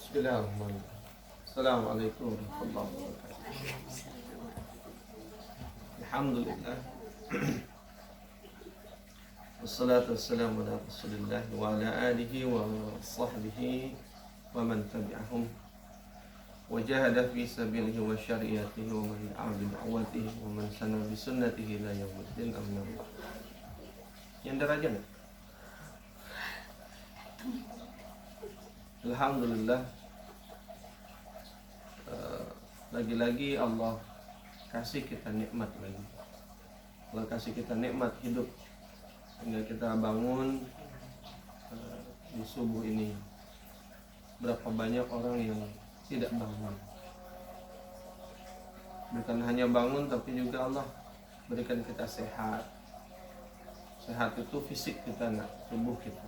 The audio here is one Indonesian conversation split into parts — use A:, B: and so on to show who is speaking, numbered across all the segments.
A: Bismillahirrahmanirrahim. Assalamualaikum warahmatullahi wabarakatuh. Alhamdulillah. Wassalatu wassalamu ala Rasulillah wa ala alihi wa sahbihi wa man tabi'ahum wa jahada fi sabilihi wa syariatihi wa man da'a bi da'watihi wa man sanna bi sunnatihi ila yaumiddin, amma ba'd. Yang daraja enggak? Alhamdulillah, lagi-lagi Allah kasih kita nikmat lagi. Allah kasih kita nikmat hidup hingga kita bangun di subuh ini. Berapa banyak orang yang tidak bangun. Bukan hanya bangun, tapi juga Allah berikan kita sehat. Sehat itu fisik kita, tubuh kita.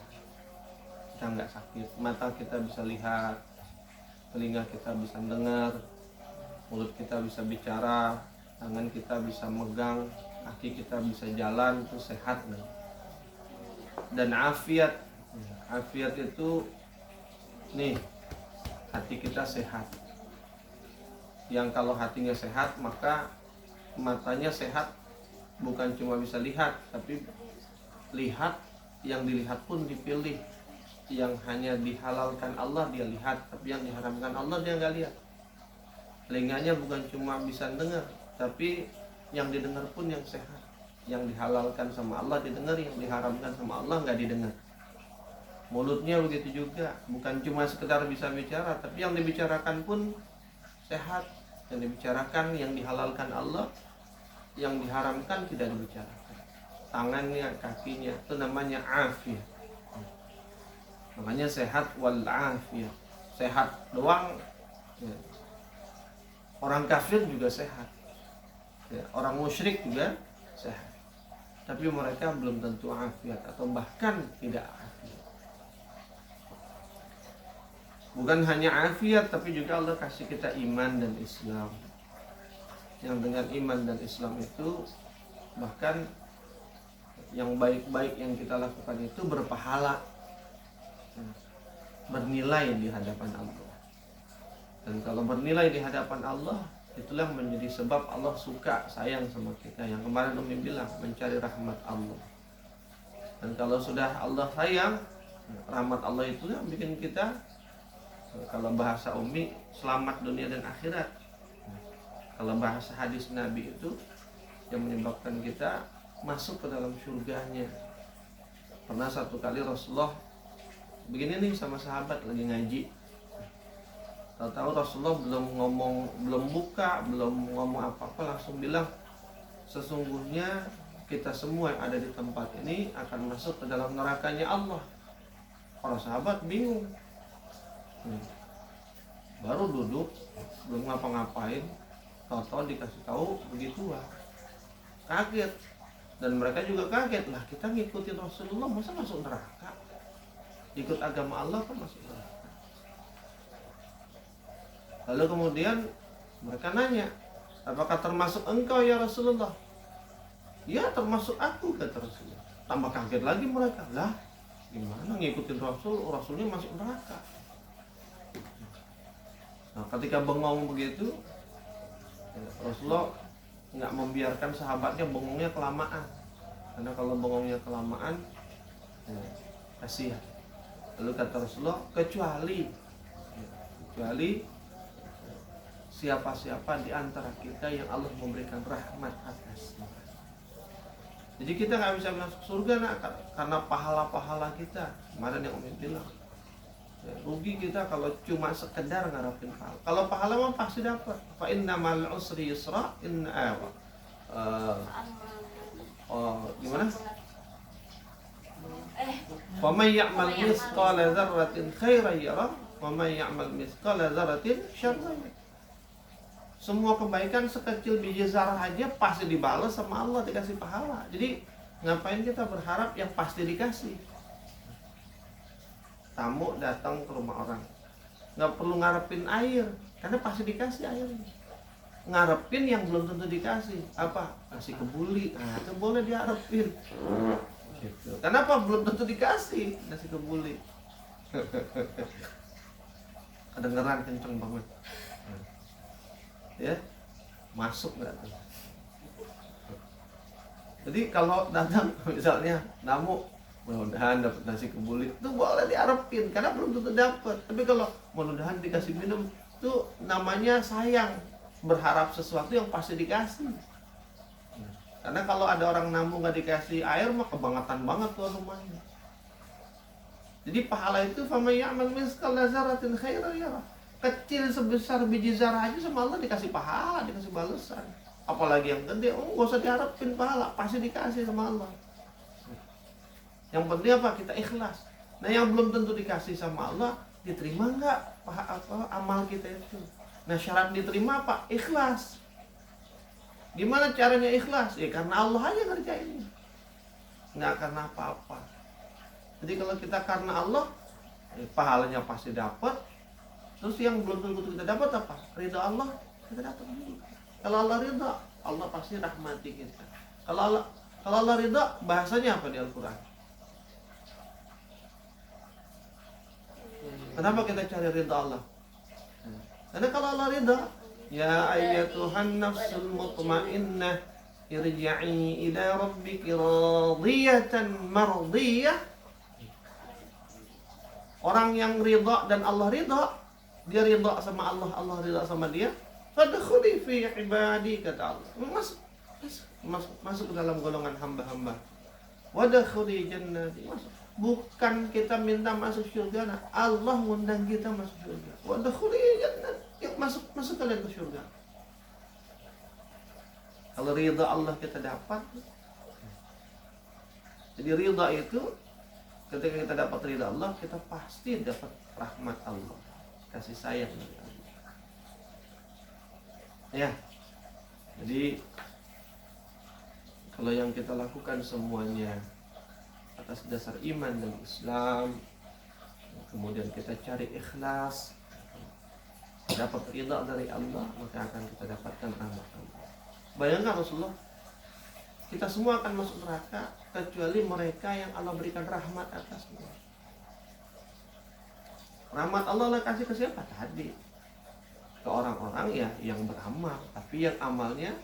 A: Kita nggak sakit, mata kita bisa lihat, telinga kita bisa dengar, mulut kita bisa bicara, tangan kita bisa megang, kaki kita bisa jalan, itu sehat. Dan afiat itu nih, hati kita sehat. Yang kalau hatinya sehat, maka matanya sehat, bukan cuma bisa lihat, tapi lihat, yang dilihat pun dipilih. Yang hanya dihalalkan Allah dia lihat, tapi yang diharamkan Allah dia nggak lihat. Telinganya bukan cuma bisa dengar, tapi yang didengar pun yang sehat. Yang dihalalkan sama Allah didengar, yang diharamkan sama Allah nggak didengar. Mulutnya begitu juga, bukan cuma sekedar bisa bicara, tapi yang dibicarakan pun sehat. Yang dibicarakan yang dihalalkan Allah, yang diharamkan tidak dibicarakan. Tangannya, kakinya, itu namanya afiat. Makanya sehat wal afiyah. Sehat doang ya. Orang kafir juga sehat ya. Orang musyrik juga sehat, tapi mereka belum tentu afiat, atau bahkan tidak afiat. Bukan hanya afiat, tapi juga Allah kasih kita iman dan Islam. Yang dengan iman dan Islam itu, bahkan yang baik-baik yang kita lakukan itu berpahala, bernilai di hadapan Allah. Dan kalau bernilai di hadapan Allah, itulah menjadi sebab Allah suka, sayang sama kita. Yang kemarin Umi bilang, mencari rahmat Allah. Dan kalau sudah Allah sayang, rahmat Allah itu yang bikin kita, kalau bahasa Umi, selamat dunia dan akhirat. Kalau bahasa hadis Nabi itu, yang menyebabkan kita masuk ke dalam surganya. Pernah satu kali Rasulullah begini nih sama sahabat lagi ngaji. Tahu-tahu Rasulullah belum buka, belum ngomong apa-apa, langsung bilang, sesungguhnya kita semua yang ada di tempat ini akan masuk ke dalam nerakanya Allah. Para sahabat bingung. Baru duduk, belum ngapa-ngapain, tahu-tahu dikasih tahu begitu, kaget. Dan mereka juga kaget, lah kita ngikutin Rasulullah masa masuk neraka? Ikut agama Allah kan masuk neraka. Lalu kemudian mereka nanya, apakah termasuk engkau ya Rasulullah? Ya, termasuk aku, kata Rasulullah. Tambah kaget lagi mereka, lah gimana ngikutin Rasulnya masuk neraka? Nah, ketika bengong begitu, Rasulullah nggak membiarkan sahabatnya bengongnya kelamaan, karena kalau bengongnya kelamaan kasihan. Lalu kata Rasulullah, kecuali siapa-siapa di antara kita yang Allah memberikan rahmat atasnya. Jadi kita nggak bisa masuk surga karena pahala-pahala kita. Kemarin yang Umi bilang, rugi kita kalau cuma sekedar ngarepin pahala. Kalau pahala mah pasti dapat. Fa inna ma'al usri yusra, gimana? Wa may ya'mal mithqala dzarratin khairan yarah wa may ya'mal mithqala dzarratin syarran. Semua kebaikan sekecil biji zarah aja pasti dibalas sama Allah, dikasih pahala. Jadi ngapain kita berharap yang pasti dikasih? Tamu datang ke rumah orang, nggak perlu ngarepin air, karena pasti dikasih air. Ngarepin yang belum tentu dikasih, apa? Kasih kebuli, nah itu boleh diharapin. Gitu. Kenapa belum tentu dikasih nasi kebuli? kedengeran kenceng banget. Ya, masuk nggak tuh? Jadi kalau datang misalnya namu, mudah-mudahan dapat nasi kebuli, itu boleh diharapin karena belum tentu dapat. Tapi kalau mudah-mudahan dikasih minum, itu namanya sayang, berharap sesuatu yang pasti dikasih. Karena kalau ada orang namu nggak dikasih air mah kebangetan banget tuh rumahnya. Jadi pahala itu fama ya'mal mithqala dzarratin khairan yarah. Kecil sebesar biji zarah aja sama Allah dikasih pahala, dikasih balasan. Apalagi yang gede, gak usah diharapin pahala, pasti dikasih sama Allah. Yang penting apa? Kita ikhlas. Nah yang belum tentu dikasih sama Allah, diterima nggak amal kita itu? Nah syarat diterima apa? Ikhlas. Gimana caranya ikhlas? Ya karena Allah aja ngerjainnya, nggak karena apa-apa. Jadi kalau kita karena Allah, pahalanya pasti dapat. Terus yang belum tentu kita dapat apa? Ridha Allah kita dapat dulu. Kalau Allah ridha, Allah pasti rahmati kita. Kalau Allah ridha, bahasanya apa di Al-Quran? Kenapa kita cari ridha Allah? Karena kalau Allah ridha, ya ayyatuhan nafsul mutmainnah irji'i ila rabbiki radiyatan mardiyah. Orang yang ridha dan Allah ridha, dia ridha sama Allah, Allah ridha sama dia, fadkhuli fi ibadi, kata Allah. Masuk ke dalam golongan hamba-hamba. Wadkhuli jannati. Bukan kita minta masuk surga, nah Allah ngundang kita masuk surga. Wadkhuli jannati. Yuk masuk kalian ke surga. Kalau ridha Allah kita dapat. Jadi ridha itu, ketika kita dapat ridha Allah, kita pasti dapat rahmat Allah, kasih sayang dari Allah. Ya, jadi kalau yang kita lakukan semuanya atas dasar iman dan Islam, kemudian kita cari ikhlas, dapat ridha dari Allah, maka akan kita dapatkan rahmat Allah. Bayangkan Rasulullah, kita semua akan masuk neraka kecuali mereka yang Allah berikan rahmat atasnya. Rahmat Allah lah kasih ke siapa? Tadi ke orang-orang ya yang beramal, tapi yang amalnya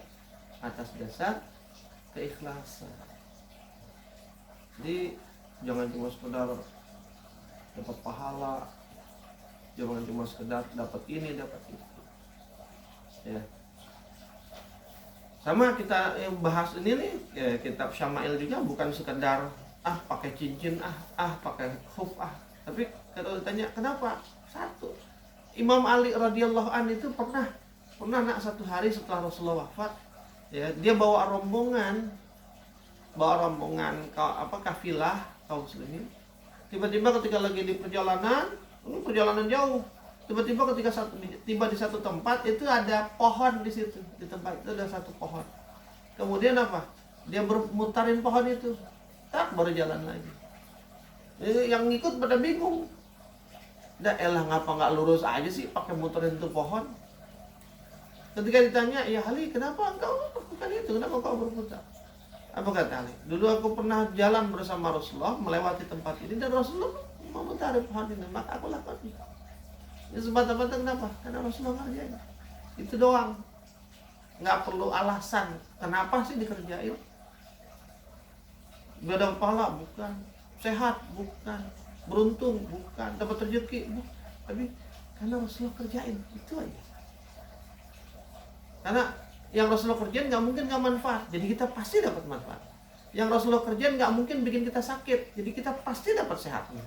A: atas dasar keikhlasan. Jadi jangan cuma sekedar dapat pahala, jangan cuma sekedar dapat ini dapat itu. Ya. Sama kita yang bahas ini nih, ya, kitab Syama'il juga bukan sekedar pakai cincin, pakai khuf, tapi kalau ditanya kenapa? Satu, Imam Ali radhiyallahu an itu pernah nak satu hari setelah Rasulullah wafat, ya, dia bawa rombongan kafilah kaum muslimin. Tiba-tiba ketika lagi di perjalanan jauh, tiba-tiba ketika tiba di satu tempat itu ada pohon di situ, di tempat itu ada satu pohon. Kemudian apa? Dia bermutarin pohon itu, baru jalan lagi. Jadi yang ngikut pada bingung. Ngapa nggak lurus aja sih pakai muterin itu pohon? Ketika ditanya, ya Ali, kenapa engkau lakukan itu? Kenapa engkau berputar? Apa kata Ali? Dulu aku pernah jalan bersama Rasulullah melewati tempat ini dan Rasulullah memutari pohon ini, maka aku lakukan itu. Ini semata-mata kenapa? Karena Rasulullah ngerjain. Itu doang. Nggak perlu alasan. Kenapa sih dikerjain? Gak ada pahala? Bukan. Sehat? Bukan. Beruntung? Bukan. Dapat rezeki? Bukan. Tapi karena Rasulullah kerjain. Itu aja. Karena yang Rasulullah kerjain nggak mungkin nggak manfaat. Jadi kita pasti dapat manfaat. Yang Rasulullah kerjain nggak mungkin bikin kita sakit. Jadi kita pasti dapat sehatnya.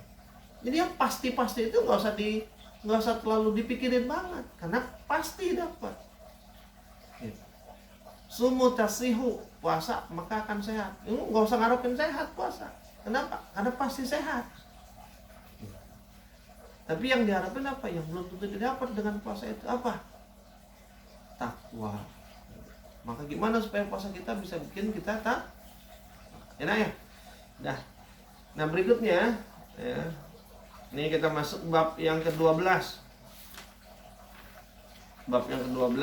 A: Jadi yang pasti-pasti itu nggak usah terlalu dipikirin banget, karena pasti dapat. Sumu tasihu, puasa maka akan sehat. Nggak usah ngarepin sehat puasa. Kenapa? Karena pasti sehat. Tapi yang diharapin apa? Yang belum tentu didapat dengan puasa itu apa? Takwa. Maka gimana supaya puasa kita bisa bikin kita enak ya? Nah berikutnya ya. Ini kita masuk bab yang ke-12. Bab yang ke-12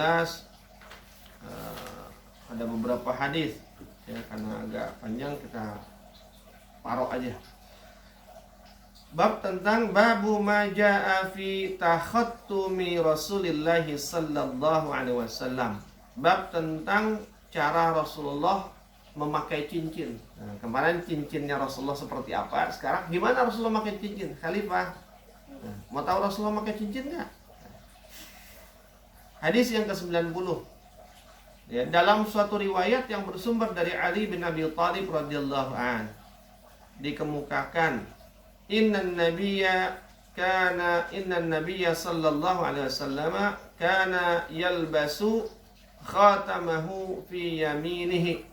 A: ada beberapa hadis ya, karena agak panjang kita parok aja. Bab tentang babu ma jaa fi takhattumi Rasulillah sallallahu alaihi wasallam. Bab tentang cara Rasulullah memakai cincin. Nah, kemarin cincinnya Rasulullah seperti apa? Sekarang gimana Rasulullah memakai cincin? Khalifah. Nah, mau tahu Rasulullah memakai cincin nggak? Hadis yang ke-90. Ya, dalam suatu riwayat yang bersumber dari Ali bin Abi Thalib radhiyallahu an dikemukakan inna nabiyya sallallahu alaihi wasallam kana yalbasu khatamahu fi yaminihi.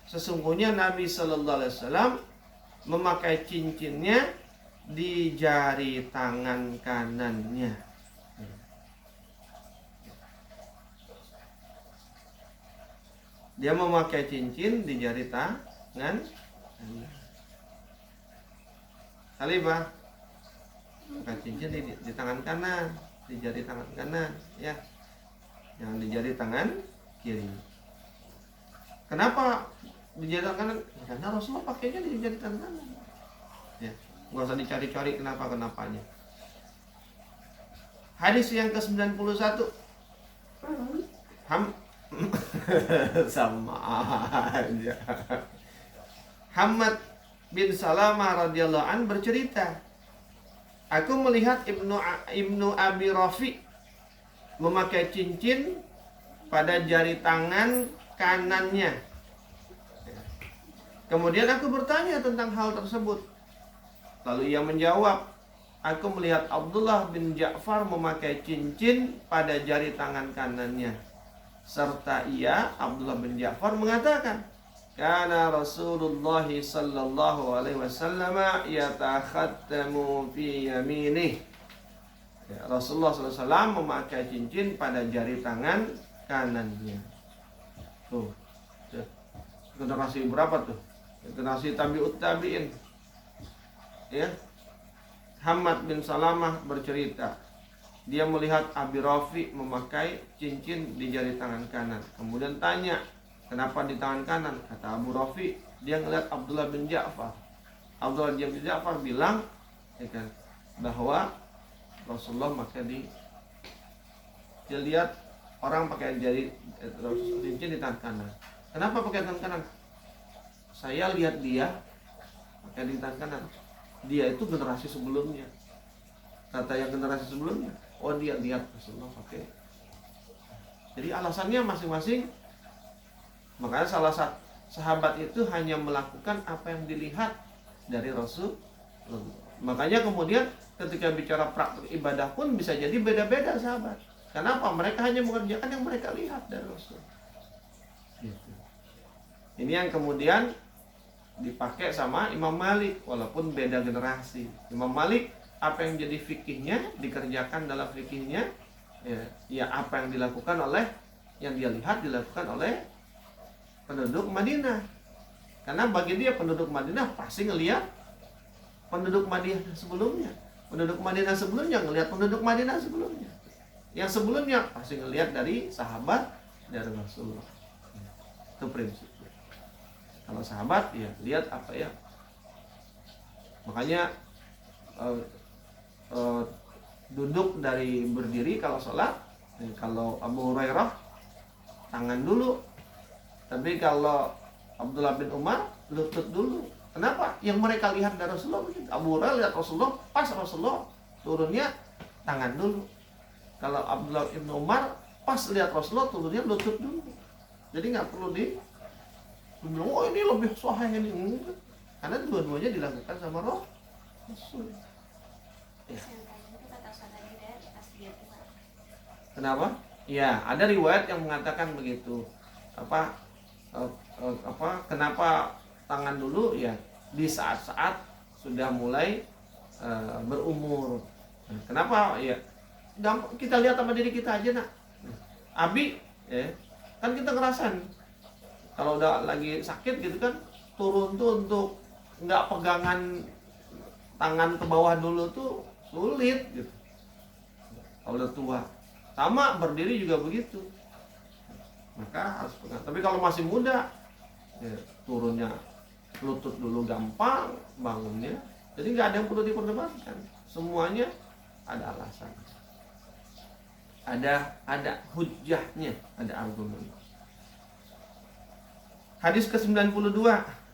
A: Sesungguhnya Nabi sallallahu alaihi wasallam memakai cincinnya di jari tangan kanannya. Dia memakai cincin di jari tangan. Khalifah memakai cincin di tangan kanan, di jari tangan kanan, ya, yang di jari tangan kiri. Kenapa di jari tangan kanan? Karena Rasulullah pakainya di jari tangan kanan. Ya, nggak usah dicari-cari kenapanya. Hadis yang ke-91. Sama aja. Hammad bin Salamah radhiyallahu an bercerita, aku melihat Ibnu Abi Rafi memakai cincin pada jari tangan kanannya. Kemudian aku bertanya tentang hal tersebut. Lalu ia menjawab, aku melihat Abdullah bin Ja'far memakai cincin pada jari tangan kanannya. Serta ia, Abdullah bin Ja'far, mengatakan, kana Rasulullah sallallahu alaihi wasallam yatakhattamu fi yaminih. Ya, Rasulullah SAW memakai cincin pada jari tangan kanannya. Tuh, generasi berapa tuh? Generasi tabi'ut tabi'in. Ya, Hammad bin Salamah bercerita, dia melihat Abi Rafi memakai cincin di jari tangan kanan. Kemudian tanya, kenapa di tangan kanan? Kata Abu Rafi, dia ngelihat Abdullah bin Ja'far. Abdullah bin Ja'far bilang, ya kan, bahwa Rasulullah pakai dia lihat orang pakai jari cincin di tangan kanan. Kenapa pakai tangan kanan? Saya lihat dia pakai di tangan kanan. Dia itu generasi sebelumnya. Kata yang generasi sebelumnya, oh dia lihat Rasulullah pakai. Jadi alasannya masing-masing. Makanya salah satu sahabat itu hanya melakukan apa yang dilihat dari Rasul. Makanya kemudian ketika bicara praktik ibadah pun bisa jadi beda-beda sahabat. Kenapa? Mereka hanya mengerjakan yang mereka lihat dari Rasul. Gitu. Ini yang kemudian dipakai sama Imam Malik walaupun beda generasi. Imam Malik apa yang jadi fikihnya dikerjakan dalam fikihnya, ya apa yang dilakukan oleh yang dia lihat dilakukan oleh penduduk Madinah. Karena bagi dia penduduk Madinah pasti ngelihat penduduk Madinah sebelumnya. Penduduk Madinah sebelumnya ngelihat penduduk Madinah sebelumnya. Yang sebelumnya pasti ngelihat dari sahabat dari Rasulullah. Itu prinsip. Kalau sahabat ya lihat apa ya. Makanya duduk dari berdiri kalau sholat. Kalau Abu Hurairah tangan dulu. Tapi kalau Abdullah bin Umar lutut dulu. Kenapa? Yang mereka lihat dari Rasulullah. Abu Hurairah lihat Rasulullah, pas Rasulullah turunnya tangan dulu. Kalau Abdullah bin Umar pas lihat Rasulullah turunnya lutut dulu. Jadi nggak perlu bilang, oh ini lebih sahih ini. Enggak. Karena dua-duanya dilakukan sama Rasul. Ya. Kenapa? Ya, ada riwayat yang mengatakan begitu. Kenapa tangan dulu? Ya, di saat-saat sudah mulai berumur. Kenapa? Ya, kita lihat sama diri kita aja, nak. Abi, ya, kan kita ngerasain. Kalau udah lagi sakit gitu kan, turun tuh untuk nggak pegangan tangan ke bawah dulu tuh sulit gitu. Kalau udah tua, sama berdiri juga begitu. Maka harus pegang. Tapi kalau masih muda, ya, turunnya lutut dulu gampang, bangunnya Jadi nggak ada yang perlu diperdebatkan. Semuanya ada alasan. Ada hujjahnya, ada argumen. Hadis ke-92,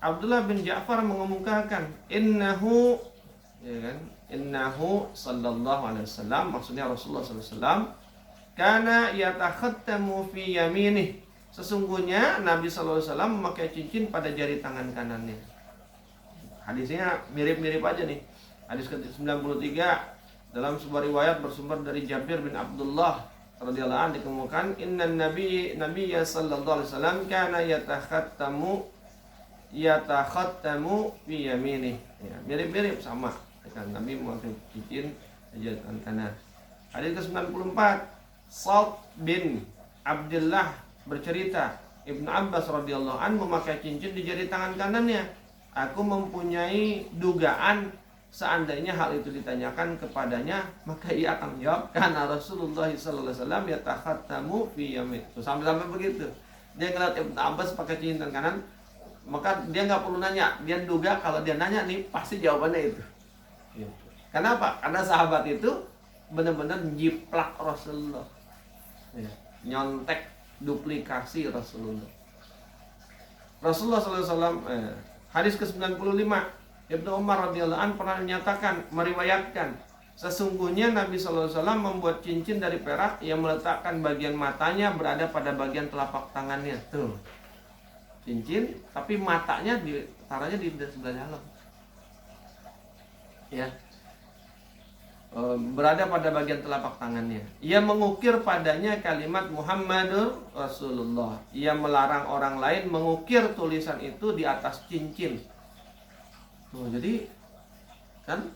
A: Abdullah bin Ja'far mengemukakan innahu, ya kan? Innahu sallallahu alaihi wasallam, maksudnya Rasulullah sallallahu alaihi wasallam, kana yatakhattamu fi yaminih. Sesungguhnya Nabi sallallahu alaihi wasallam memakai cincin pada jari tangan kanannya. Hadisnya mirip-mirip aja nih. Hadis ke-93 dalam sebuah riwayat bersumber dari Jabir bin Abdullah radhiyallahu anhu dikemukakan innan nabiyya sallallahu alaihi wasallam kana yatakhattamu fi yaminih. Ya, mirip-mirip sama dengan Nabi memakai cincin di jari tangan kanan. Hadis ke-94, Sa'd bin Abdullah bercerita, Ibnu Abbas radhiyallahu anhu memakai cincin di jari tangan kanannya. Aku mempunyai dugaan seandainya hal itu ditanyakan kepadanya, maka ia akan menjawab karena Rasulullah sallallahu alaihi wasallam yatakhattamu fi yamin. Sampai begitu. Dia ngeliat Ibnu Abbas pakai cincin tangan kanan, maka dia nggak perlu nanya, dia duga kalau dia nanya nih pasti jawabannya itu. Kenapa? Karena sahabat itu benar-benar jiplak Rasulullah, nyontek, duplikasi Rasulullah. Rasulullah sallallahu alaihi wasallam, hadis ke-95, Ibnu Umar radhiyallahu anhu pernah meriwayatkan, sesungguhnya Nabi sallallahu alaihi wasallam membuat cincin dari perak yang meletakkan bagian matanya berada pada bagian telapak tangannya. Tuh, cincin, tapi matanya ditaruhnya di sebelah dalam. Ya, berada pada bagian telapak tangannya. Ia mengukir padanya kalimat Muhammadur Rasulullah. Ia melarang orang lain mengukir tulisan itu di atas cincin. Tuh, jadi kan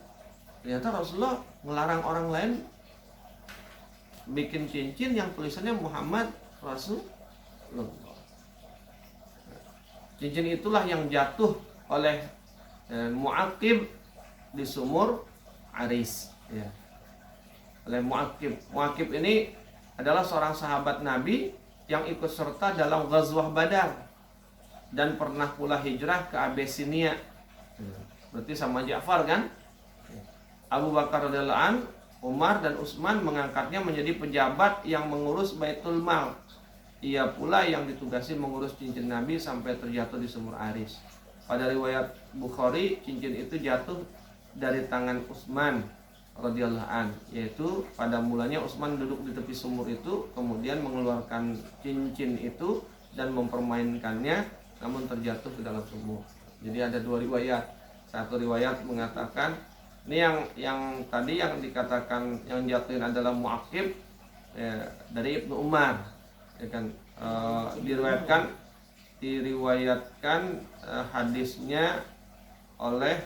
A: ternyata Rasulullah melarang orang lain bikin cincin yang tulisannya Muhammad Rasulullah. Cincin itulah yang jatuh oleh Mu'aqib di sumur Aris, ya. Oleh Mu'aqib. Mu'aqib ini adalah seorang sahabat Nabi yang ikut serta dalam Ghazwah Badar dan pernah pula hijrah ke Abyssinia. Berarti sama Ja'far kan? Abu Bakar radhiyallahu an, Umar dan Utsman mengangkatnya menjadi pejabat yang mengurus Baitul Mal. Ia pula yang ditugasi mengurus cincin Nabi sampai terjatuh di sumur Aris. Pada riwayat Bukhari, cincin itu jatuh dari tangan Utsman radhiyallahu an, yaitu pada mulanya Utsman duduk di tepi sumur itu, kemudian mengeluarkan cincin itu dan mempermainkannya, namun terjatuh ke dalam sumur. Jadi ada dua riwayat. Satu riwayat mengatakan ini yang tadi yang dikatakan yang jatuhin adalah Mu'aqib, ya, dari Ibnu Umar, ya kan, diriwayatkan hadisnya oleh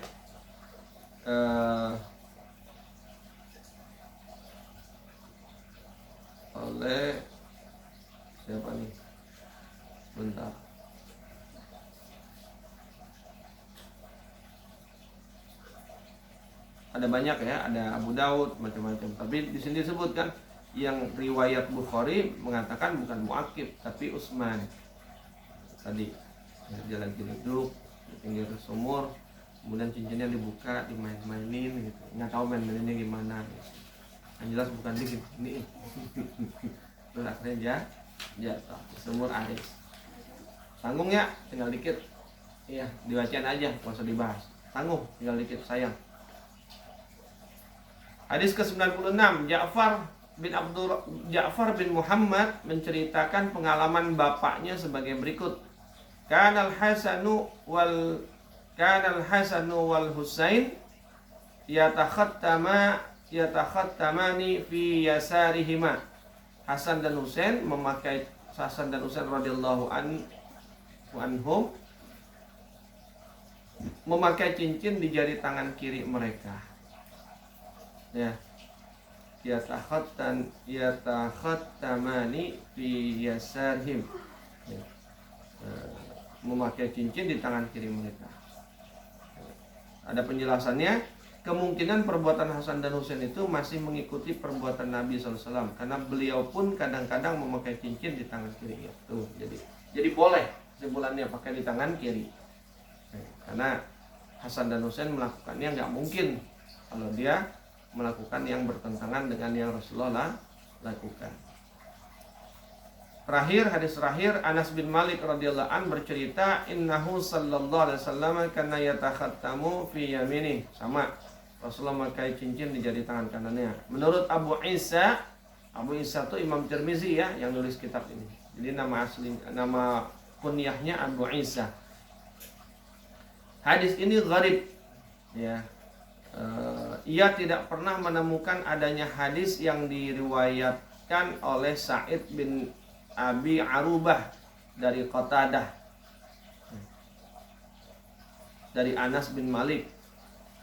A: siapa nih? Bentar. Ada banyak ya, ada Abu Daud macam-macam. Tapi di sini disebutkan yang riwayat Bukhari mengatakan bukan Mu'aqib tapi Utsman. Tadi dia lagi duduk di pinggir sumur, kemudian cincinnya dibuka, dimain-mainin gitu. Nggak tahu main-mainnya gimana. Yang jelas bukan di sini. Terus akhirnya jatuh sumur Aris. Tanggung ya, tinggal dikit. Iya, dibacain aja, nggak usah dibahas. Tanggung, tinggal dikit, sayang. Hadis ke-96, Ja'far bin Muhammad menceritakan pengalaman bapaknya sebagai berikut. Kanal Hasanu wal Husain yatakhattamani fi yasarihima. Hasan dan Husain radhiyallahu anhum memakai cincin di jari tangan kiri mereka. Ya, yatakhattamani fi yasarihim, ya. Memakai cincin di tangan kiri mereka. Ada penjelasannya, kemungkinan perbuatan Hasan dan Husain itu masih mengikuti perbuatan Nabi SAW, karena beliau pun kadang-kadang memakai cincin di tangan kiri. Tuh, jadi boleh sebulannya pakai di tangan kiri, karena Hasan dan Husain melakukannya, nggak mungkin kalau dia melakukan yang bertentangan dengan yang Rasulullah lakukan. Hadis terakhir, Anas bin Malik radhiyallahu an bercerita, innahu sallallahu alaihi wasallam kana yatakhattamu fi yamini. Sama, Rasulullah memakai cincin di jari tangan kanannya. Menurut Abu Isa itu Imam Tirmizi ya yang nulis kitab ini. Jadi nama kunyahnya Abu Isa. Hadis ini gharib ya. Ia tidak pernah menemukan adanya hadis yang diriwayatkan oleh Sa'id bin Abi Arubah dari Qatadah dari Anas bin Malik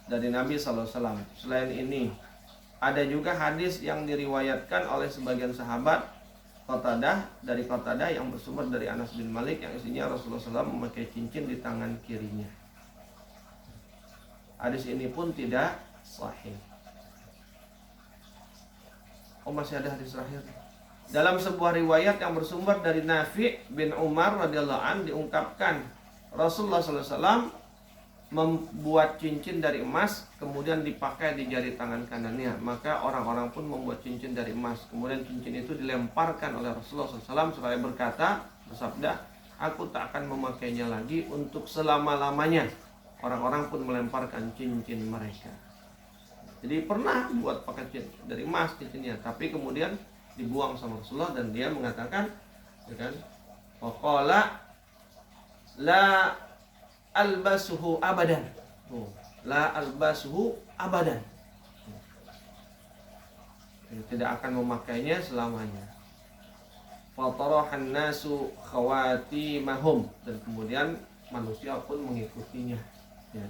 A: dari Nabi SAW. Selain ini ada juga hadis yang diriwayatkan oleh sebagian sahabat dari Qatadah yang bersumber dari Anas bin Malik yang isinya Rasulullah SAW memakai cincin di tangan kirinya. Hadis ini pun tidak sahih. Masih ada hadis terakhir. Dalam sebuah riwayat yang bersumber dari Nafi' bin Umar radhiyallahu an diungkapkan Rasulullah SAW membuat cincin dari emas kemudian dipakai di jari tangan kanannya. Maka orang-orang pun membuat cincin dari emas. Kemudian cincin itu dilemparkan oleh Rasulullah SAW seraya bersabda, aku tak akan memakainya lagi untuk selama-lamanya. Orang-orang pun melemparkan cincin mereka. Jadi pernah buat pakai cincin dari emas cincinnya, tapi kemudian dibuang sama Rasulullah dan dia mengatakan, ya kan, waqala la albasuhu abadan. La albasuhu abadan. Tidak akan memakainya selamanya. Fatarahan nasu khawatimahum, dan kemudian manusia pun mengikutinya, ya,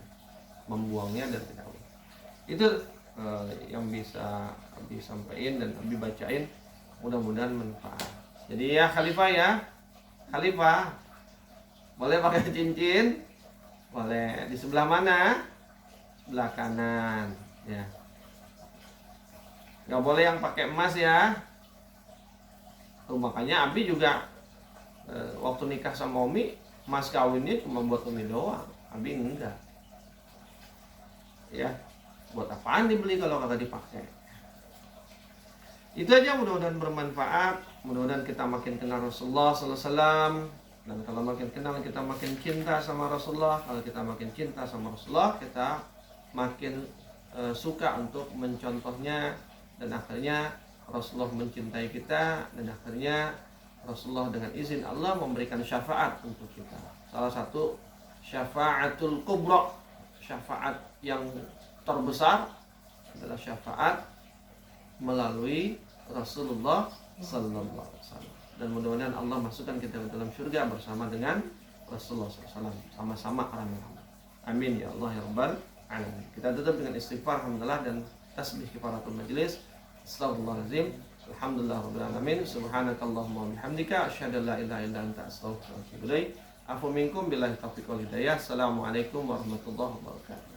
A: membuangnya dan tidak. Itu yang bisa Abi sampaikan dan Abi bacain, mudah-mudahan manfaat. Jadi ya Khalifah boleh pakai cincin, boleh. Di sebelah mana? Sebelah kanan ya. Gak boleh yang pakai emas ya. Tuh, makanya Abi juga waktu nikah sama Umi, mas kawinnya cuma buat Umi doang, Abi enggak. Ya, buat apaan dibeli kalau kagak dipakai? Itu aja, mudah-mudahan bermanfaat. Mudah-mudahan kita makin kenal Rasulullah SAW. Dan kalau makin kenal kita makin cinta sama Rasulullah. Kalau kita makin cinta sama Rasulullah, kita makin suka untuk mencontohnya. Dan akhirnya Rasulullah mencintai kita. Dan akhirnya Rasulullah dengan izin Allah memberikan syafaat untuk kita. Salah satu syafaatul kubra, syafaat yang terbesar adalah syafaat melalui Rasulullah Sallallahu Alaihi Wasallam. Dan mudah-mudahan Allah masukkan kita ke dalam surga bersama dengan Rasulullah SAW, sama-sama rame-rame. Amin ya Allah ya Rabbal Alamin. Kita tutup dengan istighfar, alhamdulillah, dan tasbih kifaratul majlis. Astagfirullahaladzim. Alhamdulillah Rabbil Alamin. Subhanakallahumma wa bihamdika asyhadu an la ilaha illa anta astaghfiruka wa atubu ilaik. Afu minkum billahi taufiq wal hidayah. Assalamualaikum warahmatullahi wabarakatuh.